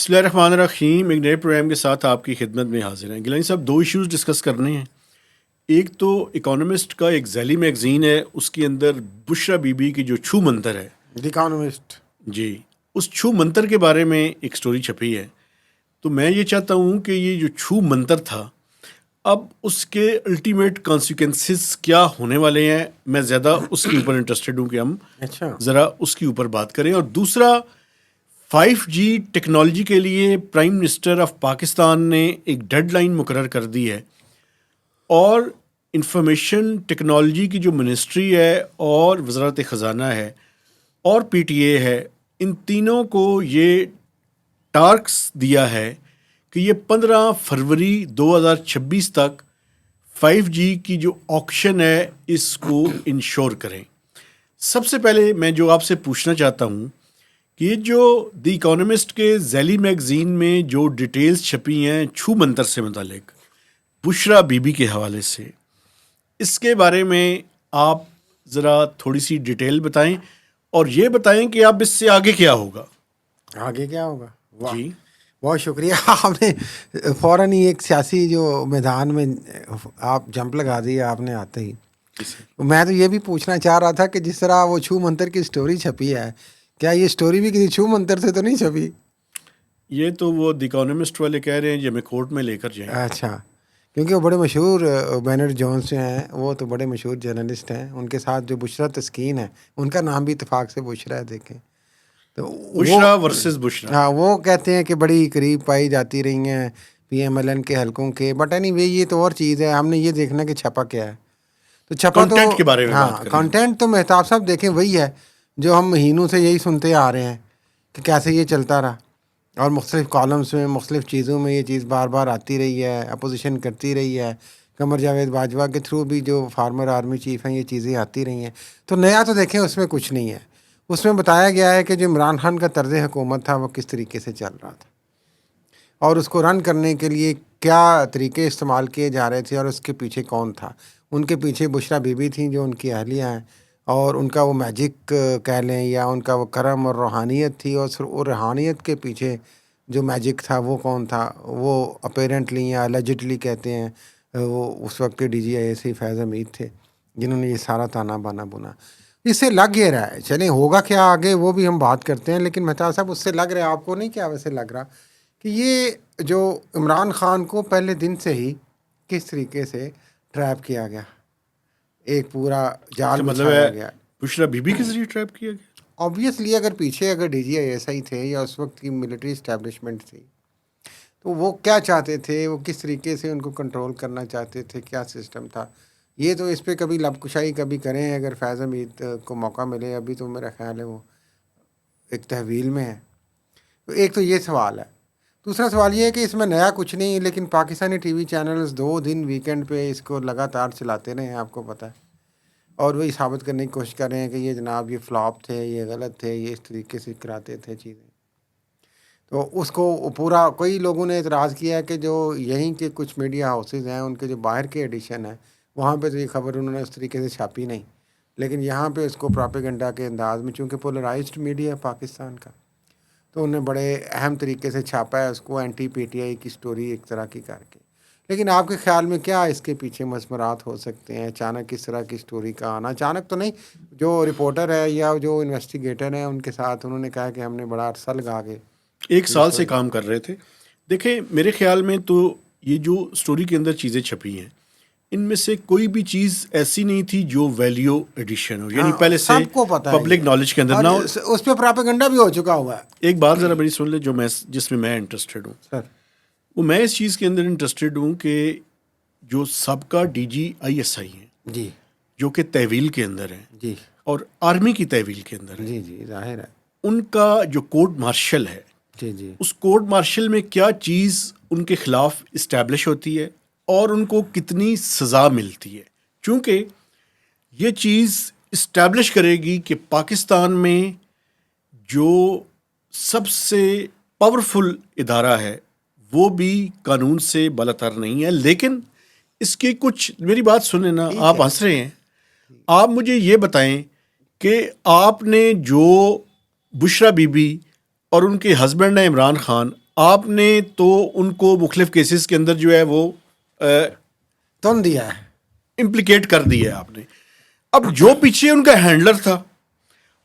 بسم اللہ الرحمن الرحیم. ایک نئے پروگرام کے ساتھ آپ کی خدمت میں حاضر ہیں. گیلانی صاحب، دو ایشوز ڈسکس کرنے ہیں. ایک تو اکانومسٹ کا ایک ذیلی میگزین ہے، اس کے اندر بشرا بی بی کی جو چھو منتر ہے، دی اکانومسٹ، جی، اس چھو منتر کے بارے میں ایک سٹوری چھپی ہے. تو میں یہ چاہتا ہوں کہ یہ جو چھو منتر تھا، اب اس کے الٹیمیٹ کانسیکوینسز کیا ہونے والے ہیں. میں زیادہ اس کے اوپر انٹرسٹڈ ہوں کہ ہم اچھا ذرا اس کے اوپر بات کریں. اور دوسرا، 5G ٹیکنالوجی کے لیے پرائم منسٹر آف پاکستان نے ایک ڈیڈ لائن مقرر کر دی ہے، اور انفارمیشن ٹیکنالوجی کی جو منسٹری ہے اور وزارت خزانہ ہے اور PTA ہے، ان تینوں کو یہ ٹارگس دیا ہے کہ یہ 15 فروری 2026 تک 5G کی جو آکشن ہے اس کو انشور کریں. سب سے پہلے میں جو آپ سے پوچھنا چاہتا ہوں کہ یہ جو دی اکانومسٹ کے ذیلی میگزین میں جو ڈیٹیلز چھپی ہیں چھو منتر سے متعلق بشرا بی بی کے حوالے سے، اس کے بارے میں آپ ذرا تھوڑی سی ڈیٹیل بتائیں، اور یہ بتائیں کہ اب اس سے آگے کیا ہوگا. آگے کیا ہوگا. واہ، جی، بہت شکریہ. آپ نے فوراً ہی ایک سیاسی جو میدان میں آپ جمپ لگا دی آپ نے آتے ہی. میں تو یہ بھی پوچھنا چاہ رہا تھا کہ جس طرح وہ چھو منتر کی سٹوری چھپی ہے، کیا یہ سٹوری بھی کسی چھو منتر سے تو نہیں چھپی؟ یہ تو وہ دی اکانومسٹ والے کہہ رہے ہیں یہ ہمیں کورٹ میں لے کر جائیں. اچھا، کیونکہ وہ بڑے مشہور بینر جونز جو ہیں وہ تو بڑے مشہور جرنلسٹ ہیں. ان کے ساتھ جو بشرا تسکین ہے، ان کا نام بھی اتفاق سے بشرا ہے. دیکھیں تو بشرا ورسز بشرا. ہاں، وہ کہتے ہیں کہ بڑی قریب پائی جاتی رہی ہیں PMLN کے حلقوں کے. بٹ اینی وے یہ تو اور چیز ہے، ہم نے یہ دیکھنا کہ چھپا کیا ہے. تو چھپا تو کنٹینٹ کے بارے میں ہاں، بات کریں. کانٹینٹ تو مہتاب صاحب دیکھیں وہی ہے جو ہم مہینوں سے یہی سنتے آ رہے ہیں کہ کیسے یہ چلتا رہا، اور مختلف کالمس میں مختلف چیزوں میں یہ چیز بار بار آتی رہی ہے، اپوزیشن کرتی رہی ہے. قمر جاوید باجوہ کے تھرو بھی جو فارمر آرمی چیف ہیں یہ چیزیں آتی رہی ہیں. تو نیا تو دیکھیں اس میں کچھ نہیں ہے. اس میں بتایا گیا ہے کہ جو عمران خان کا طرز حکومت تھا وہ کس طریقے سے چل رہا تھا، اور اس کو رن کرنے کے لیے کیا طریقے استعمال کیے جا رہے تھے، اور اس کے پیچھے کون تھا. ان کے پیچھے بشرا بی بی تھیں جو ان کی اہلیہ ہیں، اور ان کا وہ میجک کہہ لیں یا ان کا وہ کرم اور روحانیت تھی. اور روحانیت کے پیچھے جو میجک تھا وہ کون تھا؟ وہ اپیرنٹلی یا الجڈلی کہتے ہیں وہ اس وقت کے DGIAC فیض حمید تھے جنہوں نے یہ سارا تانا بانا بنا. اس سے لگ یہ رہا ہے، چلیں ہوگا کیا آگے وہ بھی ہم بات کرتے ہیں، لیکن مہتاب صاحب اس سے لگ رہا ہے، آپ کو نہیں کیا ویسے لگ رہا کہ یہ جو عمران خان کو پہلے دن سے ہی کس طریقے سے ٹریپ کیا گیا، ایک پورا جال مطلب بچھایا ہے گیا. بشرا بی بی کے ذریعے ٹریپ کیا گیا. آبویسلی اگر پیچھے اگر DGISI تھے یا اس وقت کی ملٹری اسٹیبلشمنٹ تھی تو وہ کیا چاہتے تھے، وہ کس طریقے سے ان کو کنٹرول کرنا چاہتے تھے، کیا سسٹم تھا. یہ تو اس پہ کبھی لب کشائی کبھی کریں اگر فیض حمید کو موقع ملے. ابھی تو میرا خیال ہے وہ ایک تحویل میں ہے. تو ایک تو یہ سوال ہے. دوسرا سوال یہ ہے کہ اس میں نیا کچھ نہیں، لیکن پاکستانی ٹی وی چینلز 2 دن ویکینڈ پہ اس کو لگاتار چلاتے رہے ہیں، آپ کو پتہ ہے، اور وہی ثابت کرنے کی کوشش کر رہے ہیں کہ یہ جناب یہ فلاپ تھے، یہ غلط تھے، یہ اس طریقے سے کراتے تھے چیزیں. تو اس کو پورا کوئی لوگوں نے اعتراض کیا ہے کہ جو یہیں کے کچھ میڈیا ہاؤسز ہیں ان کے جو باہر کے ایڈیشن ہیں وہاں پہ تو یہ خبر انہوں نے اس طریقے سے چھاپی نہیں، لیکن یہاں پہ اس کو پراپیگنڈا کے انداز میں، چونکہ پولرائزڈ میڈیا پاکستان کا، تو انہیں بڑے اہم طریقے سے چھاپا ہے اس کو، اینٹی PTI کی سٹوری ایک طرح کی کر کے. لیکن آپ کے خیال میں کیا اس کے پیچھے مضمرات ہو سکتے ہیں؟ اچانک اس طرح کی سٹوری کا آنا، اچانک تو نہیں، جو رپورٹر ہے یا جو انویسٹیگیٹر ہیں ان کے ساتھ انہوں نے کہا کہ ہم نے بڑا عرصہ لگا کے 1 سال سے کام کر رہے تھے. دیکھیں میرے خیال میں تو یہ جو سٹوری کے اندر چیزیں چھپی ہیں ان میں سے کوئی بھی چیز ایسی نہیں تھی جو ویلیو ایڈیشن ہو، یعنی پہلے سے سب کو پتہ ہے پبلک نالج کے اندر نہ ہو. اس پہ پراپیگنڈا بھی ہو چکا ہوا ہے. ایک بات ذرا میری سن لے جس میں میں انٹرسٹڈ ہوں، سر وہ میں اس چیز کے اندر انٹرسٹڈ ہوں کہ جو سابقہ DGISI ہیں جی جو کہ تحویل کے اندر ہیں جی اور آرمی کی تحویل کے اندر ہیں، جی ظاہر ہے. ان کا جو کورٹ مارشل ہے، جی اس کورٹ مارشل میں کیا چیز ان کے خلاف اسٹیبلش ہوتی ہے اور ان کو کتنی سزا ملتی ہے. چونکہ یہ چیز اسٹیبلش کرے گی کہ پاکستان میں جو سب سے پاورفل ادارہ ہے وہ بھی قانون سے بالاتر نہیں ہے. لیکن اس کی کچھ، میری بات سنیں نا، آپ ہنس رہے ہیں، آپ مجھے یہ بتائیں کہ آپ نے جو بشرا بی بی اور ان کے ہسبینڈ ہیں عمران خان، آپ نے تو ان کو مختلف کیسز کے اندر جو ہے وہ تن دیا ہے، امپلیکیٹ کر دی ہے آپ نے. اب جو پیچھے ان کا ہینڈلر تھا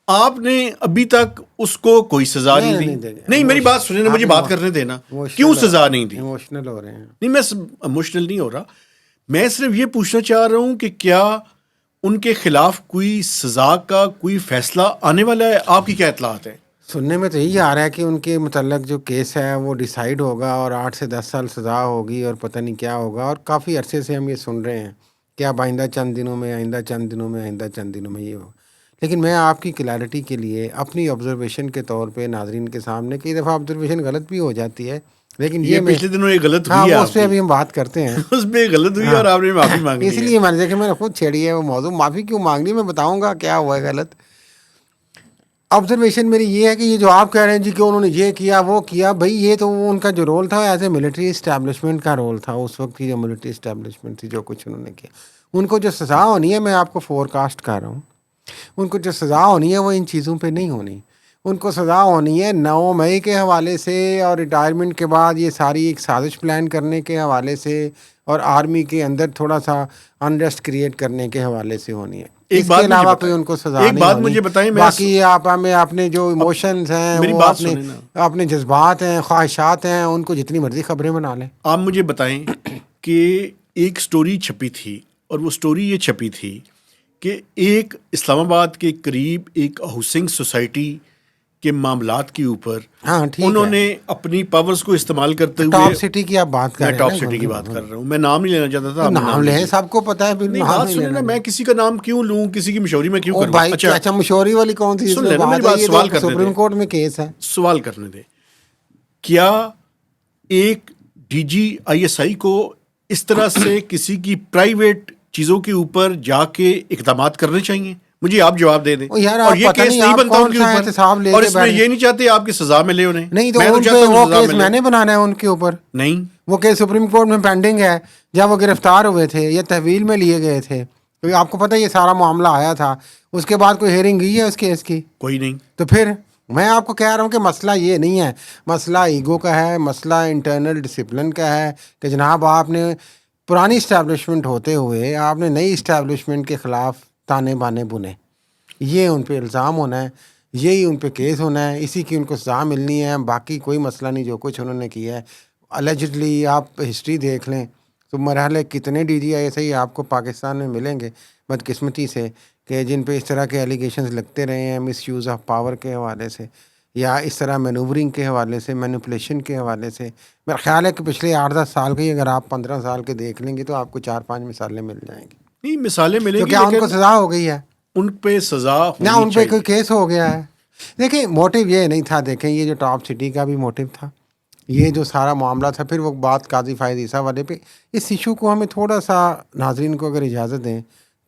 آپ نے ابھی تک اس کو کوئی سزا نہیں دی. نہیں میری بات سنیں نا, مجھے بات کرنے دینا. کیوں سزا نہیں دی؟ ایموشنل ہو رہے ہیں. نہیں میں ایموشنل نہیں ہو رہا, میں صرف یہ پوچھنا چاہ رہا ہوں کہ کیا ان کے خلاف کوئی سزا کا کوئی فیصلہ آنے والا ہے؟ آپ کی کیا اطلاعات ہیں؟ سننے میں تو یہی آ رہا ہے کہ ان کے متعلق جو کیس ہے وہ ڈیسائیڈ ہوگا اور 8 سے 10 سال سزا ہوگی اور پتہ نہیں کیا ہوگا, اور کافی عرصے سے ہم یہ سن رہے ہیں کہ اب آئندہ چند دنوں میں یہ ہوگا. لیکن میں آپ کی کلیئرٹی کے لیے اپنی آبزرویشن کے طور پہ ناظرین کے سامنے کئی دفعہ آبزرویشن غلط بھی ہو جاتی ہے, لیکن یہ پچھلے دنوں یہ غلط ہاں ہوئی ہے, اس پہ ابھی ہم بات کرتے ہیں. اس پہ غلط ہوئی اور آپ نے معافی مانگی. اس لیے میں نے میں نے خود چھیڑی ہے وہ موضوع. معافی کیوں مانگنی, میں بتاؤں گا کیا ہوا ہے غلط. آبزرویشن میری یہ ہے کہ یہ جو آپ کہہ رہے ہیں جی کہ انہوں نے یہ کیا وہ کیا, بھائی یہ تو ان کا جو رول تھا ایز اے ملٹری اسٹیبلشمنٹ کا رول تھا. اس وقت کی جو ملٹری اسٹیبلشمنٹ تھی, جو کچھ انہوں نے کیا, ان کو جو سزا ہونی ہے, میں آپ کو فور کاسٹ کر رہا ہوں, ان کو جو سزا ہونی ہے وہ ان چیزوں پہ نہیں ہونی. ان کو سزا ہونی ہے 9 مئی کے حوالے سے اور ریٹائرمنٹ کے بعد یہ ساری ایک سازش پلان کرنے کے حوالے سے اور آرمی کے اندر تھوڑا سا انریسٹ کریٹ کرنے کے حوالے سے ہونی ہے. اس کے علاوہ کوئی ان کو سزا نہیں ہونی. ایک بات مجھے بتائیں, باقی آپ ہمیں اپنے جو ایموشنز ہیں وہ اپنے جذبات ہیں, خواہشات ہیں, ان کو جتنی مرضی خبریں بنا لیں. آپ مجھے بتائیں کہ ایک سٹوری چھپی تھی, اور وہ سٹوری یہ چھپی تھی کہ ایک اسلام آباد کے قریب ایک ہاؤسنگ سوسائٹی کے معاملات کے اوپر انہوں نے اپنی پاورز کو استعمال کرتے ہوئے, ٹاپ سٹی کی آپ بات کر رہے ہیں, میں ٹاپ سٹی کی بات کر رہا ہوں, میں نام نہیں لینا چاہتا تھا. نام لیں, سب کو پتا ہے. نہیں بات سنیں نا, میں کسی کا نام کیوں لوں, کسی کی مشہوری میں کیوں کروں. اچھا مشہوری والی کون سی سوال کرنے سپریم کورٹ میں کیس ہے, سوال کرنے دے. کیا ایک DGISI کو اس طرح سے کسی کی پرائیویٹ چیزوں کے اوپر جا کے اقدامات کرنے چاہیے؟ مجھے آپ جواب دے دیں. اور یہ کیس نہیں بنتا ان کے اوپر, اور اس میں یہ نہیں چاہتے آپ کی سزا ملے انہیں. نہیں تو وہ کیس میں نے بنانا ہے ان کے اوپر. نہیں, وہ کیس سپریم کورٹ میں پینڈنگ ہے. جب وہ گرفتار ہوئے تھے یا تحویل میں لیے گئے تھے, کیونکہ آپ کو پتہ یہ سارا معاملہ آیا تھا, اس کے بعد کوئی ہیئرنگ گئی ہے اس کیس کی؟ کوئی نہیں. تو پھر میں آپ کو کہہ رہا ہوں کہ مسئلہ یہ نہیں ہے, مسئلہ ایگو کا ہے, مسئلہ انٹرنل ڈسپلن کا ہے کہ جناب آپ نے پرانی اسٹیبلشمنٹ ہوتے ہوئے آپ نے نئی اسٹیبلشمنٹ کے خلاف تانے بانے بنے. یہ ان پہ الزام ہونا ہے, یہی ان پہ کیس ہونا ہے, اسی کی ان کو سزا ملنی ہے. باقی کوئی مسئلہ نہیں جو کچھ انہوں نے کیا ہے. اللیجڈلی آپ ہسٹری دیکھ لیں تو مرحلے کتنے DGISI آپ کو پاکستان میں ملیں گے بدقسمتی سے کہ جن پہ اس طرح کے ایلیگیشنز لگتے رہے ہیں, مس یوز آف پاور کے حوالے سے, یا اس طرح مینوورنگ کے حوالے سے, مینوپولیشن کے حوالے سے. میرا خیال ہے کہ پچھلے 8-10 سال کے اگر آپ 15 سال کے دیکھ لیں گے تو آپ کو 4-5 مثالیں مل جائیں گی. نہیں مثالیں ملیں گی, کیا ان کو سزا ہو گئی ہے؟ ان پہ سزا نہ ان پہ کوئی کیس ہو گیا ہے. دیکھیں موٹیو یہ نہیں تھا, دیکھیں یہ جو ٹاپ سٹی کا بھی موٹیو تھا, یہ جو سارا معاملہ تھا, پھر وہ بات قاضی فائز عیسیٰ والے پہ. اس ایشو کو ہمیں تھوڑا سا ناظرین کو اگر اجازت دیں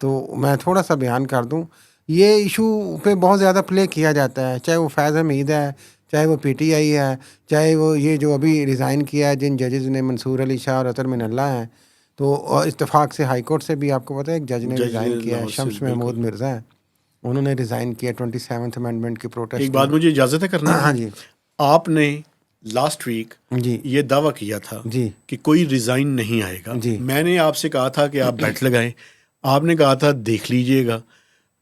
تو میں تھوڑا سا بیان کر دوں. یہ ایشو پہ بہت زیادہ پلے کیا جاتا ہے, چاہے وہ فیض حمید ہے, چاہے وہ PTI ہے, چاہے وہ یہ جو ابھی ریزائن کیا ہے جن ججز نے, منصور علی شاہ اور اطہر من اللہ ہیں. تو اتفاق سے ہائی کورٹ سے بھی آپ کو پتہ ہے ایک جج نے ریزائن کیا ہے, شمس محمود مرزا ہے, انہوں نے ریزائن کیا 27th امینڈمنٹ کی پروٹیسٹ. ایک بات مجھے اجازت ہے کرنا. ہاں جی. آپ نے لاسٹ ویک یہ دعویٰ کیا تھا کہ کوئی ریزائن نہیں آئے گا. میں نے آپ سے کہا تھا کہ آپ بیٹ لگائیں, آپ نے کہا تھا دیکھ لیجئے گا.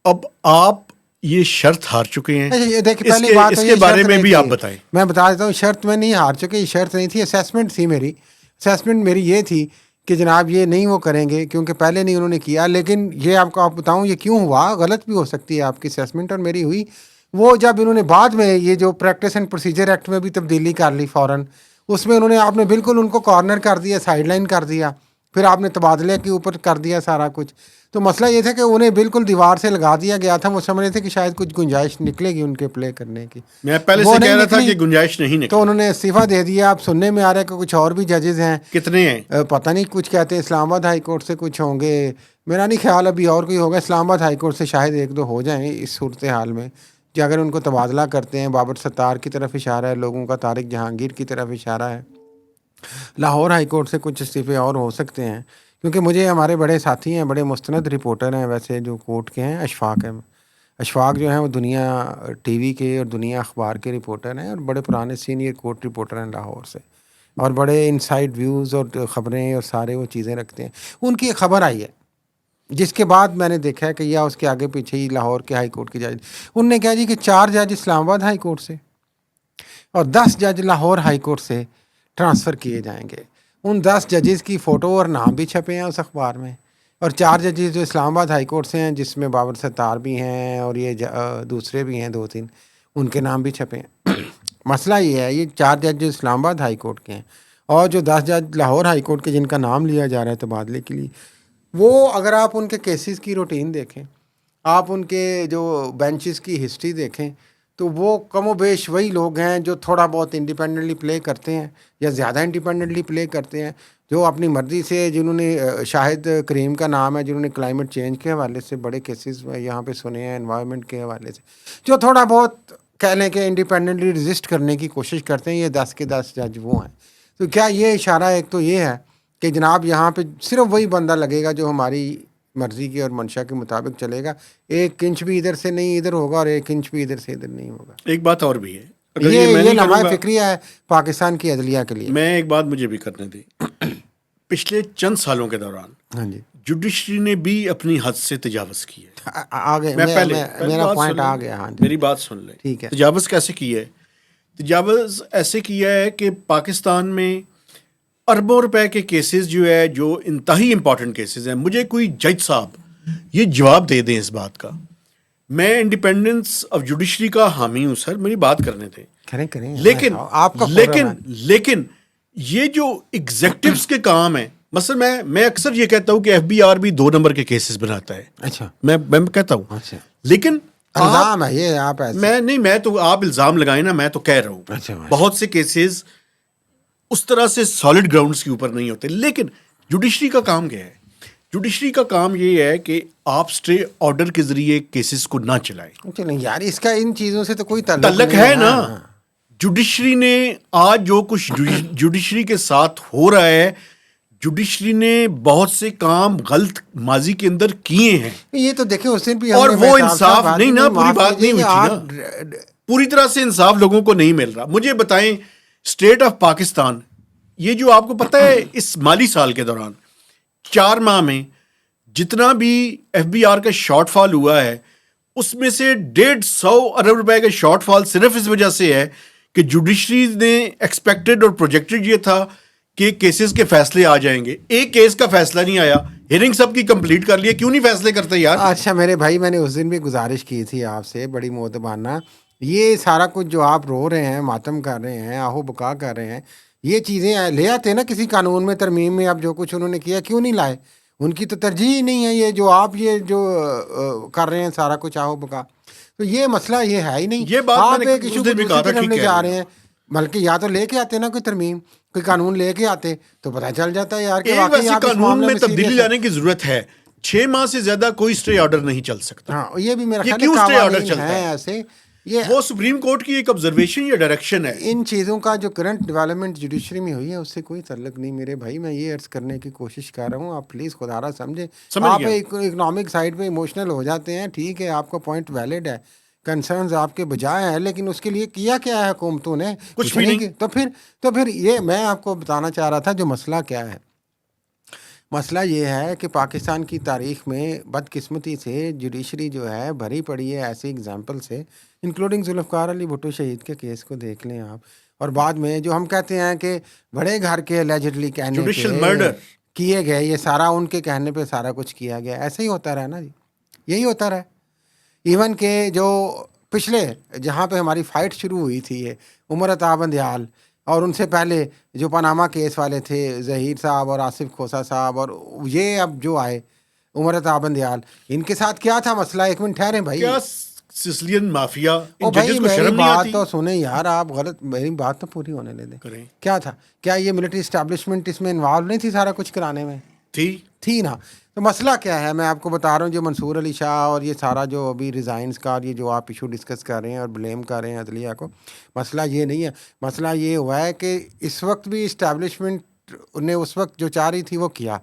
اب آپ یہ شرط ہار چکے ہیں, اس کے بارے میں بھی آپ بتائیں. میں بتا دیتا ہوں, شرط میں نہیں ہار چکے, یہ شرط نہیں تھی, اسیسمنٹ تھی میری. اسیسمنٹ میری یہ تھی کہ جناب یہ نہیں وہ کریں گے کیونکہ پہلے نہیں انہوں نے کیا. لیکن یہ آپ کو آپ بتاؤں یہ کیوں ہوا, غلط بھی ہو سکتی ہے آپ کی اسیسمنٹ اور میری ہوئی. وہ جب انہوں نے بعد میں یہ جو پریکٹس اینڈ پروسیجر ایکٹ میں بھی تبدیلی کر لی فوراً, اس میں انہوں نے آپ نے بالکل ان کو کارنر کر دیا, سائڈ لائن کر دیا, پھر آپ نے تبادلے کے اوپر کر دیا سارا کچھ. تو مسئلہ یہ تھا کہ انہیں بالکل دیوار سے لگا دیا گیا تھا. وہ سمجھ رہے تھے کہ شاید کچھ گنجائش نکلے گی ان کے پلے کرنے کی. میں پہلے سے کہہ رہا تھا کہ گنجائش نہیں نکلی, تو انہوں نے استعفیٰ دے دیا. اب سننے میں آ رہا ہے کہ کچھ اور بھی ججز ہیں. کتنے ہیں پتہ نہیں, کچھ کہتے ہیں اسلام آباد ہائی کورٹ سے کچھ ہوں گے, میرا نہیں خیال ابھی اور کوئی ہوگا. اسلام آباد ہائی کورٹ سے شاید 1-2 ہو جائیں اس صورتحال میں, کہ اگر ان کو تبادلہ کرتے ہیں. بابر ستار کی طرف اشارہ ہے لوگوں کا, طارق جہانگیر کی طرف اشارہ ہے. لاہور ہائی کورٹ سے کچھ استعفے اور ہو سکتے ہیں, کیونکہ مجھے ہمارے بڑے ساتھی ہیں, بڑے مستند رپورٹر ہیں ویسے جو کورٹ کے ہیں, اشفاق اشفاق جو ہیں وہ دنیا ٹی وی کے اور دنیا اخبار کے رپورٹر ہیں اور بڑے پرانے سینئر کورٹ رپورٹر ہیں لاہور سے, اور بڑے انسائڈ ویوز اور خبریں اور سارے وہ چیزیں رکھتے ہیں. ان کی ایک خبر آئی ہے جس کے بعد میں نے دیکھا ہے کہ یا اس کے آگے پیچھے ہی لاہور کے ہائی کورٹ کے جج, انہوں نے کہا جی کہ 4 جج اسلام آباد ہائی کورٹ سے اور 10 جج لاہور ہائی کورٹ سے ٹرانسفر کیے جائیں گے. ان 10 ججز کی فوٹو اور نام بھی چھپے ہیں اس اخبار میں, اور 4 ججز جو اسلام آباد ہائی کورٹ سے ہیں جس میں بابر ستار بھی ہیں اور یہ دوسرے بھی ہیں 2-3, ان کے نام بھی چھپے ہیں. مسئلہ یہ ہے, یہ 4 جج جو اسلام آباد ہائی کورٹ کے ہیں اور جو 10 جج لاہور ہائی کورٹ کے جن کا نام لیا جا رہا ہے تبادلے کے لیے, وہ اگر آپ ان کے کیسز کی روٹین دیکھیں, آپ ان کے جو بینچز کی ہسٹری دیکھیں, تو وہ کم و بیش وہی لوگ ہیں جو تھوڑا بہت انڈیپینڈنٹلی پلے کرتے ہیں یا زیادہ انڈیپینڈنٹلی پلے کرتے ہیں, جو اپنی مرضی سے, جنہوں نے شاہد کریم کا نام ہے, جنہوں نے کلائمیٹ چینج کے حوالے سے بڑے کیسز یہاں پہ سنے ہیں, انوائرمنٹ کے حوالے سے, جو تھوڑا بہت کہہ لیں کہ انڈیپینڈنٹلی رزسٹ کرنے کی کوشش کرتے ہیں. یہ 10 کے 10 جج وہ ہیں. تو کیا یہ اشارہ ایک تو یہ ہے کہ جناب یہاں پہ صرف وہی بندہ لگے گا جو ہماری مرضی کی اور منشا کے مطابق چلے گا, 1 انچ بھی ادھر سے نہیں ادھر ہوگا اور 1 انچ بھی ادھر سے ادھر نہیں ہوگا. ایک بات اور بھی ہے, اگر یہ میں نہیں لمحہ کروں گا, فکریہ ہے پاکستان کی عدلیہ کے لیے. میں ایک بات مجھے بھی کرنے دیں. پچھلے چند سالوں کے دوران ہاں جی, جوڈیشری نے بھی اپنی حد سے تجاوز کی ہے. آگے میرا پوائنٹ آ گیا. ہاں جی, میری بات سن لیں. ٹھیک ہے. تجاوز کیسے کیا ہے؟ تجاوز ایسے کیا ہے کہ پاکستان میں اربوں روپے کے کیسز جو ہے, جو انتہائی امپورٹنٹ کیسز ہیں, مجھے کوئی جج صاحب یہ جواب دے دیں اس بات کا. میں انڈیپینڈنس آف جوڈیشری کا حامی ہوں سر, میری بات کرنے دیں. کریں لیکن یہ جو ایگزیکٹوز کے کام ہیں, مثلا میں اکثر یہ کہتا ہوں کہ ایف بی آر بھی 2 نمبر کے کیسز بناتا ہے. اچھا, میں کہتا ہوں. اچھا, لیکن الزام ہے یہ, آپ میں تو آپ الزام لگائیں نا, میں تو کہہ رہا ہوں. اچھا, بہت سے کیسز اس طرح سے سالڈ گراؤنڈز کے اوپر نہیں ہوتے. لیکن جوڈیشری کا کام کیا ہے؟ جوڈیشری کا کام یہ ہے کہ آپ اسٹے آرڈر کے ذریعے کیسز کو نہ چلائیں. چلیں یار, اس کا ان چیزوں سے تو کوئی تعلق ہے نا. جوڈیشری نے آج جو کچھ جوڈیشری کے ساتھ ہو رہا ہے, جوڈیشری نے بہت سے کام غلط ماضی کے اندر کیے ہیں. یہ تو دیکھیں اس دن بھی, اور وہ انصاف نہیں نا, پوری بات نہیں ہوئی نا, پوری طرح سے انصاف لوگوں کو نہیں مل رہا. مجھے بتائیں, اسٹیٹ آف پاکستان, یہ جو آپ کو پتہ ہے اس مالی سال کے دوران 4 ماہ میں جتنا بھی ایف بی آر کا شارٹ فال ہوا ہے, اس میں سے 150 ارب روپے کا شارٹ فال صرف اس وجہ سے ہے کہ جوڈیشری نے ایکسپیکٹڈ اور پروجیکٹڈ یہ تھا کہ کیسز کے فیصلے آ جائیں گے. ایک کیس کا فیصلہ نہیں آیا. ہیئرنگ سب کی کمپلیٹ کر لیا, کیوں نہیں فیصلے کرتے یار؟ اچھا میرے بھائی, میں نے اس دن بھی گزارش کی تھی آپ سے بڑی مؤدبانہ, یہ سارا کچھ جو آپ رو رہے ہیں, ماتم کر رہے ہیں, آہو بکا کر رہے ہیں, یہ چیزیں لے آتے نا کسی قانون میں ترمیم میں. اب جو کچھ انہوں نے کیا کیوں نہیں لائے؟ ان کی تو ترجیح ہی نہیں ہے یہ جو آپ یہ جو کر رہے ہیں سارا کچھ آہو بکا. تو یہ مسئلہ یہ ہے ہی نہیں. یہ بات آپ ایک ایشو کو دوسری طرف لے جا رہے ہیں, بلکہ یا تو لے کے آتے نا کوئی ترمیم, کوئی قانون لے کے آتے تو پتہ چل جاتا ہے یار کہ واقعی قانون میں تبدیلی لانے کی ضرورت ہے. 6 ماہ سے زیادہ کوئی اسٹے آرڈر نہیں چل سکتا. ہاں, یہ بھی میرا خیال کیوں اسٹے آرڈر چلتا ہے ایسے. یہ وہ سپریم کورٹ کی ایک آبزرویشن یا ڈائریکشن ہے. ان چیزوں کا جو کرنٹ ڈیولپمنٹ جوڈیشری میں ہوئی ہے اس سے کوئی تعلق نہیں میرے بھائی. میں یہ عرض کرنے کی کوشش کر رہا ہوں, آپ پلیز خدا را سمجھیں. آپ اکنامک سائڈ پہ ایموشنل ہو جاتے ہیں, ٹھیک ہے, آپ کا پوائنٹ ویلڈ ہے, کنسرنز آپ کے بجائے ہیں, لیکن اس کے لیے کیا کیا ہے حکومتوں نے؟ کچھ بھی نہیں. تو پھر یہ میں آپ کو بتانا چاہ رہا تھا جو مسئلہ کیا ہے. مسئلہ یہ ہے کہ پاکستان کی تاریخ میں بدقسمتی سے جوڈیشری جو ہے بھری پڑی ہے ایسی اگزامپل سے, انکلوڈنگ ذوالفقار علی بھٹو شہید کے کیس کو دیکھ لیں آپ. اور بعد میں جو ہم کہتے ہیں کہ بڑے گھر کے الیجڈلی کہنے پہ کیے گئے, یہ سارا ان کے کہنے پہ سارا کچھ کیا گیا. ایسے ہی ہوتا رہا نا جی, یہی ہوتا رہا. ایون کہ جو پچھلے جہاں پہ ہماری فائٹ شروع ہوئی تھی, یہ عمر عطا بندیال, اور ان سے پہلے جو پاناما کیس والے تھے ظہیر صاحب اور آصف کھوسا صاحب, اور یہ اب جو آئے عمر عطا بندیال, ان کے ساتھ کیا تھا مسئلہ؟ ایک منٹ ٹھہریں بھائی, سسلین مافیا, او بھائی میری بات تو سنیں یار, آپ غلط, میری بات تو پوری ہونے لے دیں. کیا تھا؟ کیا یہ ملٹری اسٹیبلشمنٹ اس میں انوالو نہیں تھی سارا کچھ کرانے میں؟ تھی نا. تو مسئلہ کیا ہے میں آپ کو بتا رہا ہوں. جو منصور علی شاہ اور یہ سارا جو ابھی ریزائنس کا, اور یہ جو آپ ایشو ڈسکس کر رہے ہیں اور بلیم کر رہے ہیں عدلیہ کو, مسئلہ یہ نہیں ہے. مسئلہ یہ ہوا ہے کہ اس وقت بھی اسٹیبلشمنٹ نے اس وقت جو چاہ رہی تھی وہ کیا.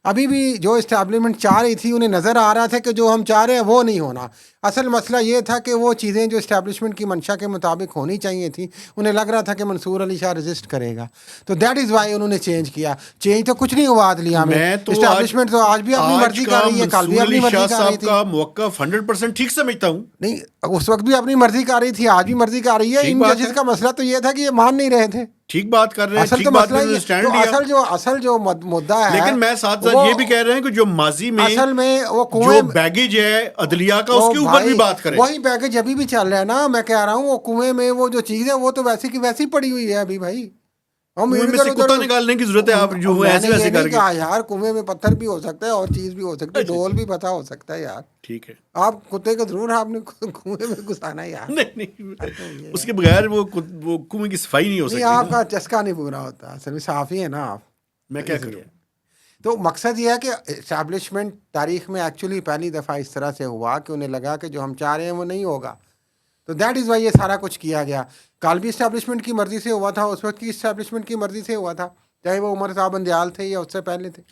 ابھی بھی جو اسٹیبلشمنٹ چاہ رہی تھی انہیں نظر آ رہا تھا کہ جو ہم چاہ رہے ہیں وہ نہیں ہونا. اصل مسئلہ یہ تھا کہ وہ چیزیں جو اسٹیبلشمنٹ کی منشا کے مطابق ہونی چاہیے تھیں انہیں لگ رہا تھا کہ منصور علی شاہ رجسٹ کرے گا, تو دیٹ از وائی انہوں نے چینج کیا. چینج تو کچھ نہیں ہوا عدلیہ میں. اسٹیبلشمنٹ تو آج بھی اپنی مرضی کر رہی ہے, کل بھی اپنی مرضی کر رہی تھی. کا موقف 100% ٹھیک سمجھتا ہوں. نہیں, اس وقت بھی اپنی مرضی کر رہی تھی, آج بھی مرضی کر رہی ہے. ان ججز کا مسئلہ تو یہ تھا کہ یہ مان نہیں رہے تھے. ٹھیک بات کر رہے ہیں, اصل ٹھیک تو بات مسئلہ میں سٹینڈ لیا. اصل جو مدعا ہے, لیکن میں ساتھ ساتھ یہ بھی کہہ رہے ہیں کہ جو ماضی میں اصل میں وہ جو بیگیج ہے عدلیہ کا اس کے اوپر بھی بات کریں. وہی بیگیج ابھی بھی چل رہا ہے نا. میں کہہ رہا ہوں وہ کنویں میں وہ جو چیز ہے وہ تو ویسی کی ویسی پڑی ہوئی ہے ابھی بھائی. کنویں میں سے کتا نکالنے کی ضرورت ہے, آپ جو ایسے ویسے کر کے. یار کنویں میں پتھر بھی ہو سکتا ہے اور چیز بھی ہو سکتی ہے, ڈول بھی پتہ ہو سکتا ہے یار. ٹھیک ہے, آپ کتے کو ضرور آپ نے کنویں میں گھسانا ہے یار. نہیں, اس کے بغیر وہ کنویں کی صفائی نہیں ہو سکتی. آپ کا چسکا نہیں پورا ہوتا, اصل میں صاف ہی ہے نا آپ. میں کیا کروں. تو مقصد یہ ہے کہ اسٹیبلشمنٹ تاریخ میں ایکچولی پہلی دفعہ اس طرح سے ہوا کہ انہیں لگا کہ جو ہم چاہ رہے ہیں وہ نہیں ہوگا, تو دیٹ از وائی یہ سارا کچھ کیا گیا. کل بھی اسٹیبلشمنٹ کی مرضی سے ہوا تھا, اس وقت کی اسٹیبلشمنٹ کی مرضی سے ہوا تھا, چاہے وہ عمر صاحب بندیال تھے یا اس سے پہلے تھے.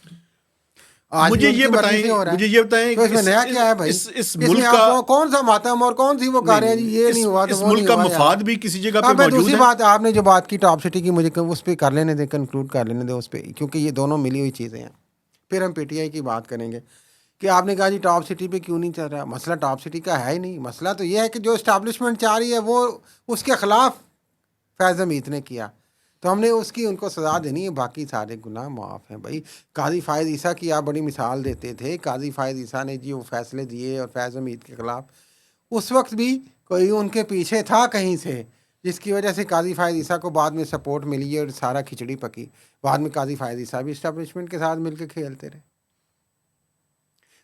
مجھے یہ بتائیں تو اس میں نیا کیا ہے بھائی, اس ملک کا کون سا ماتم اور کون سی وہ کہہ رہے ہیں جی یہ نہیں ہوا تو اس وہ نہیں ملک کا ہوا. مفاد بھی کسی جگہ پہ موجود ہے. دوسری بات آپ نے جو بات کی ٹاپ سٹی کی, مجھے اس پہ کر لینے دیں, کنکلوڈ کر لینے دیں اس پہ, کیونکہ یہ دونوں ملی ہوئی چیزیں ہیں. پھر ہم پی ٹی آئی کی بات کریں گے کہ آپ نے کہا جی ٹاپ سٹی پہ کیوں نہیں چل رہا. مسئلہ ٹاپ سٹی کا ہے ہی نہیں. مسئلہ تو یہ ہے کہ جو اسٹیبلشمنٹ چاہ رہی ہے وہ اس کے خلاف فیض حمید نے کیا, تو ہم نے اس کی ان کو سزا دینی ہے, باقی سارے گناہ معاف ہیں بھائی. قاضی فائز عیسیٰ کی آپ بڑی مثال دیتے تھے. قاضی فائز عیسیٰ نے جی وہ فیصلے دیے اور فیض حمید کے خلاف, اس وقت بھی کوئی ان کے پیچھے تھا کہیں سے, جس کی وجہ سے قاضی فائز عیسیٰ کو بعد میں سپورٹ ملی اور سارا کھچڑی پکی. بعد میں قاضی فائز عیسیٰ بھی اسٹیبلشمنٹ کے ساتھ مل کے کھیلتے رہے.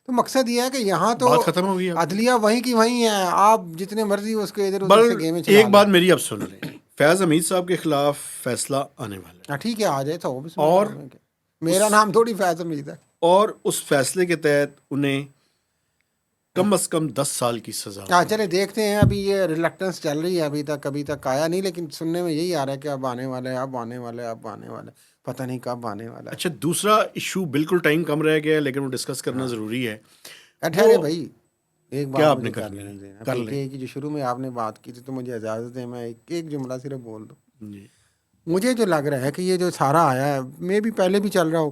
تو مقصد یہ ہے کہ یہاں تو ختم ہو گئی. عدلیہ وہیں کی وہیں ہے, آپ جتنے مرضی اس کے ادھر ادھر سے گیمیں چلا. ایک بات میری اب سن لیں, فیض حمید صاحب کے خلاف فیصلہ آنے والا ہے. ٹھیک ہے, آ جائے تو اور میرا نام تھوڑی فیض حمید ہے. اور اس فیصلے کے تحت انہیں کم از کم 10 سال کی سزا. چلے دیکھتے ہیں. ابھی یہ ریلیکٹنس چل رہی ہے, ابھی تک آیا نہیں, لیکن سننے میں یہی آ رہا ہے کہ اب آنے والا ہے, اب آنے والا ہے, اب آنے والا ہے, پتہ نہیں کب آنے والا ہے. اچھا, دوسرا ایشو بالکل ٹائم کم رہ گیا ہے لیکن وہ ڈسکس کرنا ضروری ہے. ٹھہرے بھائی, ایک بات آپ نے کر لیں کہ جو شروع میں آپ نے بات کی تھی تو مجھے اجازت ہے میں ایک جملہ صرف بول دوں. مجھے جو لگ رہا ہے کہ یہ جو سارا آیا ہے, میں بھی پہلے بھی چل رہا ہو,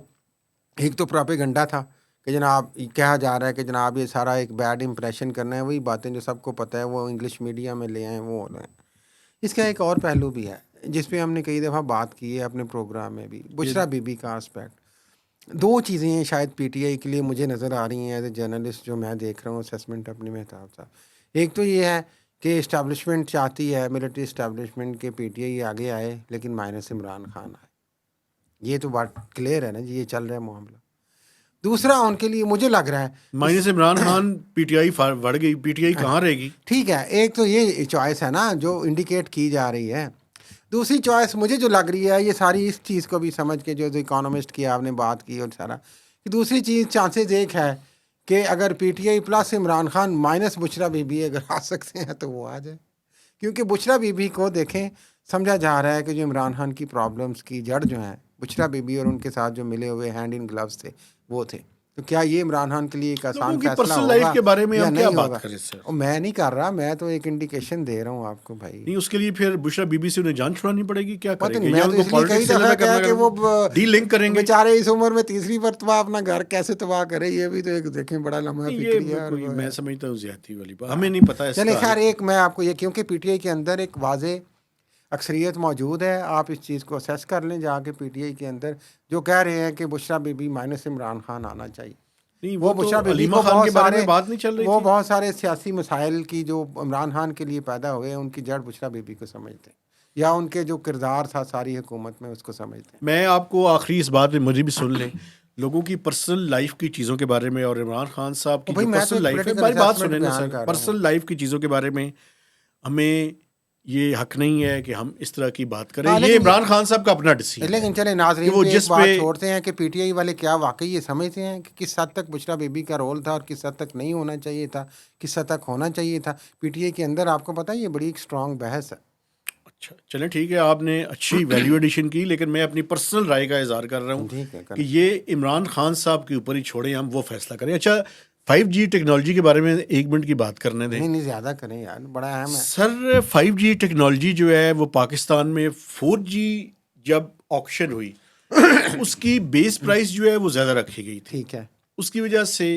ایک تو پراپیگنڈا تھا کہ جناب کہا جا رہا ہے کہ جناب یہ سارا ایک بیڈ امپریشن کرنا ہے, وہی باتیں جو سب کو پتہ ہے وہ انگلش میڈیا میں لے آئیں وہ ہو رہے ہیں. اس کا ایک اور پہلو بھی ہے جس پہ ہم نے کئی دفعہ بات کی ہے اپنے پروگرام میں بھی, بشرا بی بی کا اسپیکٹ. دو چیزیں ہیں شاید پی ٹی آئی کے لیے مجھے نظر آ رہی ہیں ایز اے جرنلسٹ, جو میں دیکھ رہا ہوں اسیسمنٹ اپنی مہتاب صاحب. ایک تو یہ ہے کہ اسٹیبلشمنٹ چاہتی ہے, ملٹری اسٹیبلشمنٹ کے پی ٹی آئی آگے آئے لیکن مائنس عمران خان آئے. یہ تو بات کلیئر ہے نا جی, یہ چل رہا ہے معاملہ. دوسرا ان کے لیے مجھے لگ رہا ہے مائنس عمران خان, پی ٹی آئی بڑھ گئی, پی ٹی آئی کہاں رہے گی. ٹھیک ہے, ایک تو یہ چوائس ہے نا جو انڈیکیٹ کی جا رہی ہے. دوسری چوائس مجھے جو لگ رہی ہے, یہ ساری اس چیز کو بھی سمجھ کے جو اکانومسٹ کی آپ نے بات کی اور سارا, کہ دوسری چیز چانسز ایک ہے کہ اگر P T I plus Imran Khan minus Bushra Bibi اگر آ سکتے ہیں تو وہ آ جائے. کیونکہ بشرا بی بی کو دیکھیں, سمجھا جا رہا ہے کہ جو عمران خان کی پرابلمس کی جڑ جو ہیں بشرا بی بی اور ان کے ساتھ جو ملے ہوئے ہینڈ ان گلوز تھے وہ تھے. تو کیا یہ عمران خان کے لیے ایک آسان فیصلہ ہوگا کے بارے میں یا ہم نہیں کیا ہوگا؟ بات کریں سر. میں نہیں کر رہا, میں تو ایک انڈیکیشن دے رہا ہوں آپ کو بھائی. نہیں, اس کے لیے پھر بشرا بی بی سے انہیں جان چھڑانی پڑے گی, کیا کریں گے, میں تو اس لیے کئی دفعہ کہا کہ وہ ڈی لنک کریں گے. بیچارے اس عمر میں تیسری مرتبہ اپنا گھر کیسے تباہ کرے, یہ بھی تو ایک دیکھیں بڑا لمحہ فکری ہے. میں سمجھتا ہوں زیادتی والی بات, ہمیں نہیں پتا. چلیں خیر, ایک میں آپ کو یہ, کیونکہ پی ٹی آئی کے اندر ایک واضح اکثریت موجود ہے, آپ اس چیز کو اسیس کر لیں جا کے پی ٹی آئی کے اندر, جو کہہ رہے ہیں کہ بشرا بی بی مائنس عمران خان آنا چاہیے. وہ بشرا بی بی کو بہت سارے سیاسی مسائل کی جو عمران خان کے لیے پیدا ہوئے ہیں ان کی جڑ بشرا بی بی کو سمجھتے ہیں, یا ان کے جو کردار تھا ساری حکومت میں اس کو سمجھتے ہیں. میں آپ کو آخری اس بات میں مجھے بھی سن لیں, لوگوں کی پرسنل لائف کی چیزوں کے بارے میں اور عمران خان صاحب کی پرسنل لائف ہے, بھائی بات سنیں نا سر, پرسنل لائف کی چیزوں کے بارے میں ہمیں یہ حق نہیں ہے کہ ہم اس طرح کی بات کریں. یہ عمران خان صاحب کا اپنا ڈیسیژن ہے. لیکن چلے ناظرین وہ جس بات چھوڑتے ہیں کہ پی ٹی آئی والے کیا واقعی یہ سمجھتے ہیں کہ کس حد تک بشرا بی بی کا رول تھا اور کس حد تک نہیں ہونا چاہیے تھا, کس حد تک ہونا چاہیے تھا. پی ٹی آئی کے اندر آپ کو پتہ ہے یہ بڑی ایک اسٹرانگ بحث ہے. اچھا چلیں ٹھیک ہے، آپ نے اچھی ویلیو ایڈیشن کی، لیکن میں اپنی پرسنل رائے کا اظہار کر رہا ہوں ٹھیک ہے کہ یہ عمران خان صاحب کے اوپر ہی چھوڑیں، ہم وہ فیصلہ کریں۔ اچھا 5G ٹیکنالوجی کے بارے میں 1 منٹ کی بات کرنے دیں نہیں زیادہ کریں یار، بڑا اہم ہے۔ سر۔ 5G ٹیکنالوجی جو ہے وہ پاکستان میں 4G جب آکشن ہوئی اس کی بیس پرائس جو ہے وہ زیادہ رکھی گئی تھی، ٹھیک ہے، اس کی وجہ سے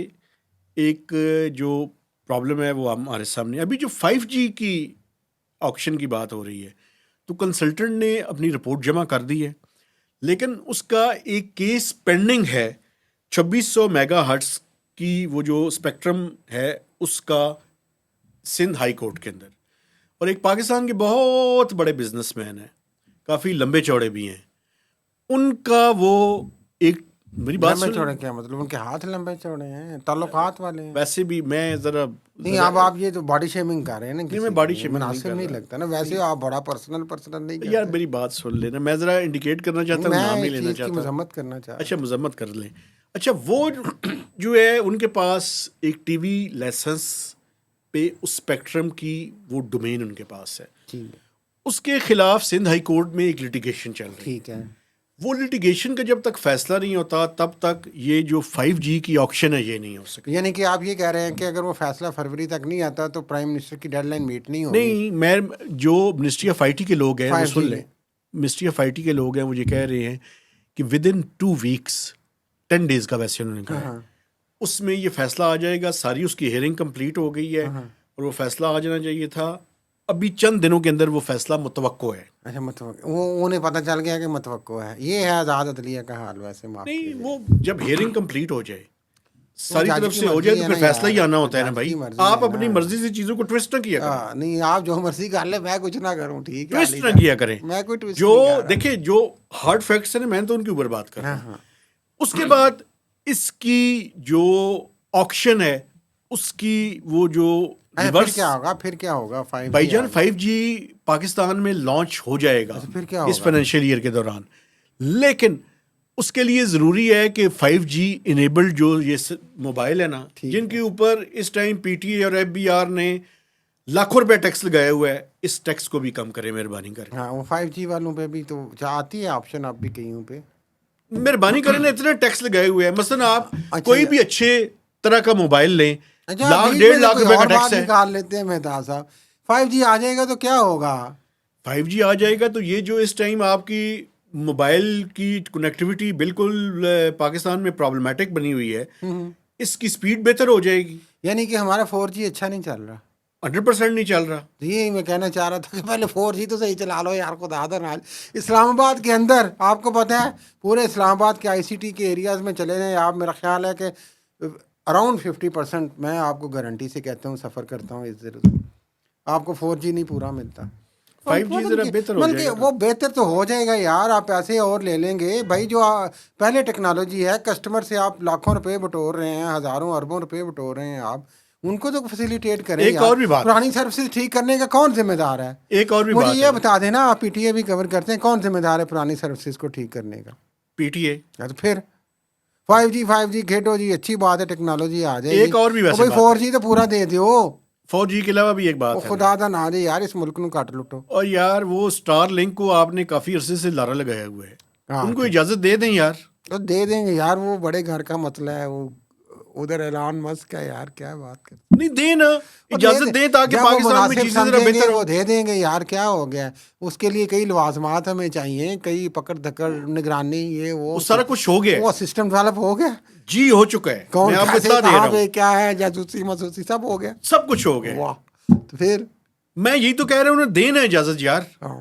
ایک جو پرابلم ہے وہ ہمارے سامنے۔ ابھی جو 5G کی آکشن کی بات ہو رہی ہے تو کنسلٹنٹ نے اپنی رپورٹ جمع کر دی ہے، لیکن اس کا ایک کیس پینڈنگ ہے 2600 میگا ہرٹس کی، وہ جو اسپیکٹرم ہے اس کا سندھ ہائی کورٹ کے اندر۔ اور ایک پاکستان کے بہت بڑے بزنس مین ہیں، کافی لمبے چوڑے بھی ہیں، ان کا وہ ایک میری بات لمبے سن، چوڑے کیا مطلب؟ ان کے ہاتھ لمبے چوڑے ہیں، تعلقات والے ہیں؟ ویسے بھی میں ذرا نہیں اب آپ یہ تو باڈی شیمنگ کر رہے ہیں نا، نہیں، میں باڈی شیمنگ مناسب نہیں لگتا نا، ویسے آپ بڑا پرسنل نہیں کرتے یار میری بات سن لینا، میں ذرا انڈیکیٹ کرنا چاہتا ہوں، نام میں نہیں ایک لینا چیز کی چاہتا۔ مذمت کرنا چاہ رہا اچھا مذمت کر لیں۔ اچھا وہ جو ہے ان کے پاس ایک ٹی وی لائسنس پہ اس اسپیکٹرم کی وہ ڈومین ان کے پاس ہے، ٹھیک ہے، اس کے خلاف سندھ ہائی کورٹ میں ایک لٹیگیشن چل رہی ہے۔ ٹھیک ہے، وہ لٹیگیشن کا جب تک فیصلہ نہیں ہوتا تب تک یہ جو 5G کی آکشن ہے یہ نہیں ہو سکتی۔ یعنی کہ آپ یہ کہہ رہے ہیں کہ اگر وہ فیصلہ فروری تک نہیں آتا تو پرائم منسٹر کی ڈیڈ لائن میٹ نہیں ہوگی؟ نہیں، میں جو منسٹری آف آئی ٹی کے لوگ ہیں وہ 5G سن لیں، منسٹری آف آئی ٹی کے لوگ ہیں وہ یہ کہہ رہے ہیں کہ ود ان 2 weeks 10 days کا ویسے انہوں نے کہا ہے، اس میں یہ فیصلہ آ جائے گا۔ ساری اس کی ہیئرنگ کمپلیٹ ہو گئی ہے اور وہ فیصلہ آ جانا چاہیے تھا، ابھی چند دنوں کے اندر وہ فیصلہ متوقع ہے۔ اچھا متوقع، وہ انہیں پتہ چل گیا کہ متوقع ہے، یہ ہے آزاد عدلیہ کا حال۔ ویسے معاف نہیں، وہ جب ہیئرنگ کمپلیٹ ہو جائے ساری جج طرف کی سے ہو مرضی جائے ہے تو نا پھر فیصلہ ہی یار، آنا ہوتا ہے نا جج بھائی، کی مرضی آپ ہے اپنی نا۔ مرضی سے چیزوں کو ٹویسٹ نہ کیا کریں، نہیں آپ جو مرضی کر لیں، میں کچھ نہ کروں، ٹھیک ہے، ٹویسٹ نہ کیا کریں۔ میں کوئی ٹویسٹ جو نہیں کر رہا۔ دیکھیں جو ہارڈ فیکٹس ہیں میں تو ان کے اوپر بات کر رہا ہوں۔ ہاں اس کے بعد اس کی جو آکشن ہے اس کی وہ جو پھر ریورس، کیا ہوگا؟ پھر کیا ہوگا؟ 5G بھائی جان 5G پاکستان میں لانچ ہو جائے گا پھر کیا اس ہوگا؟ فائنینشیل ایئر کے دوران، لیکن اس کے لیے ضروری ہے کہ 5G انیبلڈ جو یہ موبائل ہے نا، جن کے اوپر اس ٹائم پی ٹی اے اور FBR نے لاکھوں روپے ٹیکس لگایا ہوا ہے، اس ٹیکس کو بھی کم کرے مہربانی کر ہاں وہ 5G والوں پہ بھی تو آتی ہے آپشن، اب بھی کئیوں پہ مہربانی کریں نا، اتنے ٹیکس لگائے ہوئے ہیں۔ مثلا آپ اچھا کوئی بھی اچھے طرح کا موبائل لیں، اچھا لاکھ بیچ 1.5 میں لاکھ کوئی روپے کا اور ٹیکس بات ہے۔ نکال لیتے ہیں مہتاب صاحب، 5G آ جائے گا تو کیا ہوگا؟ 5G آ جائے گا تو یہ جو اس ٹائم آپ کی موبائل کی کنیکٹیوٹی بالکل پاکستان میں پرابلمٹک بنی ہوئی ہے، اس کی سپیڈ بہتر ہو جائے گی۔ یعنی کہ ہمارا 4G اچھا نہیں چل رہا؟ 100% نہیں چل رہا۔ یہ میں کہنا چاہ رہا تھا کہ پہلے 4G تو صحیح چلا لو یار، خدا نال۔ اسلام آباد کے اندر آپ کو پتہ ہے، پورے اسلام آباد کے ICT کے ایریاز میں چلے جائیں آپ، میرا خیال ہے کہ اراؤنڈ 50% میں آپ کو گارنٹی سے کہتا ہوں سفر کرتا ہوں، اس آپ کو 4G نہیں پورا ملتا۔ 5G ذرا بہتر ہو جائے گا، وہ بہتر تو ہو جائے گا یار، آپ پیسے اور لے لیں گے بھائی۔ جو پہلے ٹیکنالوجی ہے، کسٹمر سے آپ لاکھوں روپے بٹور رہے ہیں، ہزاروں اربوں روپے بٹور رہے ہیں، آپ ان کو تو فیسیلیٹیٹ کریں ایک یار۔ اور بھی بات، پرانی سروسز ٹھیک کرنے کا کون ذمہ دار ہے؟ ایک اور بھی مجھے بات یہ ہے، بتا دینا، آپ PTA بھی کور کرتے ہیں، کون ذمہ دار ہے پرانی سروسز کو ٹھیک کرنے کا؟ PTA۔ تو پھر 5G گھیٹو جی، اچھی بات ہے، ٹیکنالوجی آ جائے گی۔ ایک اور بھی ویسے بھائی بات 4G تو پورا دے دیو، 4G کے علاوہ بھی ایک بات ہے خدا دا نہ دے یار، اس ملک نو کٹ لٹو۔ اور یار وہ اسٹار لنک کو آپ نے کافی عرصے سے لارا لگایا ہوا ہے، ہاں ان کو اجازت دے دیں یار۔ تو دے دیں گے یار، وہ بڑے گھر کا مسئلہ ہے، وہ ادھر ایلان مسک ہے یار، کیا بات کرتے نہیں دیں نا، اجازت دیں تاکہ جب وہ پاکستان میں مناسب چیزیں ذرا سمجھیں گے بہتر وہ ہو۔ دے دیں گے یار، کیا ہو گیا؟ اس کے لیے کئی لوازمات ہمیں چاہیے، کئی پکڑ دھکڑ، نگرانی، یہ وہ سارا کچھ ہو گیا، وہ سسٹم ڈیولپ ہو گیا، جی ہو چکا ہے، کون میں آپ کو کیسے اطلاع دے رہا کہاں ہوں، پہ کیا ہے، جاسوسی مسوسی سب ہو گیا، سب کچھ ہو گیا۔ واہ، تو پھر میں یہی تو کہہ رہا ہوں، انہیں دینا اجازت یار، ہاں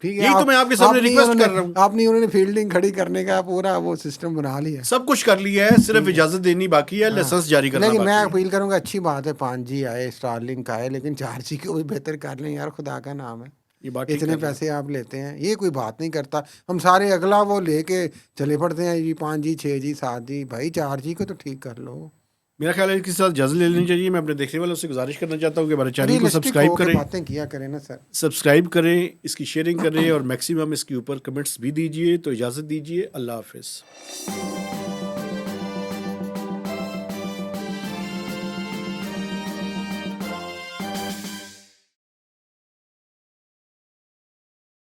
ٹھیک ہے، یہی تو میں آپ کے سامنے ریکویسٹ کر رہا ہوں۔ آپ نے انہوں نے فیلڈنگ کھڑی کرنے کا پورا وہ سسٹم بنا لیا، سب کچھ کر لیا ہے، صرف اجازت دینی باقی ہے، لائسنس جاری کرنا لیکن میں باقی ہے۔ اپیل کروں گا، اچھی بات ہے 5G آئے، اسٹار لنک آئے، لیکن 4G کو بھی بہتر کر لیں یار، خدا کا نام ہے، یہ بات ٹھیک اتنے کر رہے ہیں۔ پیسے آپ لیتے ہیں، یہ کوئی بات نہیں کرتا، ہم سارے اگلا وہ لے کے چلے پڑتے ہیں جی 5G 6G 7G، بھائی 4G کو تو ٹھیک کر لو۔ میرا خیال ہے اس کے ساتھ اجازت لے لینی چاہیے۔ میں اپنے دیکھنے والوں سے گزارش کرنا چاہتا ہوں کہ ہمارے چینل کو ریئلسٹک سبسکرائب ہو کے کریں، باتیں کیا کریں نا سر۔ سبسکرائب کریں، اس کی شیئرنگ کریں اور میکسیمم اس کے اوپر کمنٹس بھی دیجیے۔ تو اجازت دیجیے، اللہ حافظ۔